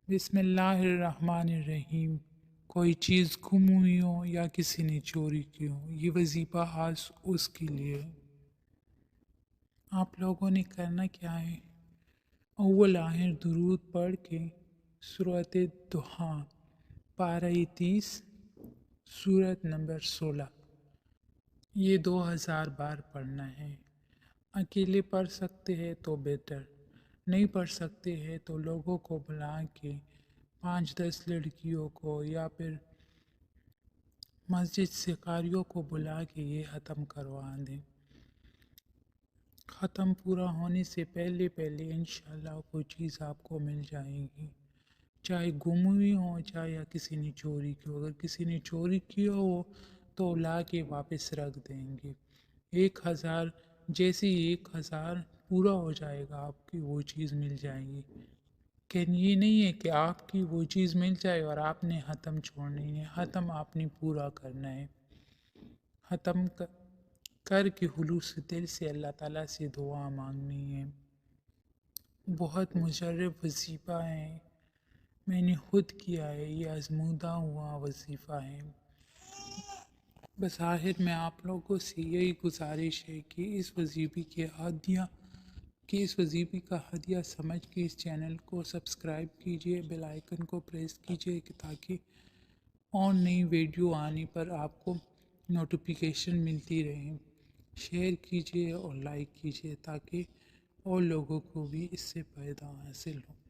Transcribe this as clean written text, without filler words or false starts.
بسم اللہ الرحمن الرحیم۔ کوئی چیز گم ہوئی ہو یا کسی نے چوری کی ہو، یہ وظیفہ خاص اس کے لیے ہے۔ آپ لوگوں نے کرنا کیا ہے؟ اول آخر درود پڑھ کے سورۃ دہا پارہ 30 سورت نمبر 16 یہ 2000 بار پڑھنا ہے۔ اکیلے پڑھ سکتے ہیں تو بہتر، نہیں پڑھ سکتے ہیں تو لوگوں کو بلا کے 5-10 لڑکیوں کو یا پھر مسجد سے قاریوں کو بلا کے یہ ختم کروا دیں۔ ختم پورا ہونے سے پہلے انشاءاللہ کوئی چیز آپ کو مل جائے گی، چاہے گم ہوئی ہو چاہے یا کسی نے چوری کی ہو۔ اگر کسی نے چوری کیا ہو تو لا کے واپس رکھ دیں گے۔ 1000 جیسے 1000 پورا ہو جائے گا آپ کی وہ چیز مل جائے گی۔ کہ یہ نہیں ہے کہ آپ کی وہ چیز مل جائے اور آپ نے ختم چھوڑنی ہے، ختم آپ نے پورا کرنا ہے۔ ختم کر کے خلوص دل سے اللہ تعالیٰ سے دعا مانگنی ہے۔ بہت مجرب وظیفہ ہے، میں نے خود کیا ہے، یہ آزمودہ ہوا وظیفہ ہے۔ بس آخر میں آپ لوگوں سے یہی گزارش ہے کہ اس وظیفے کا ہدیہ سمجھ کے اس چینل کو سبسکرائب کیجئے، بیل آئیکن کو پریس کیجئے کہ تاکہ اور نئی ویڈیو آنے پر آپ کو نوٹیفیکیشن ملتی رہے۔ شیئر کیجئے اور لائک کیجئے تاکہ اور لوگوں کو بھی اس سے فائدہ حاصل ہو۔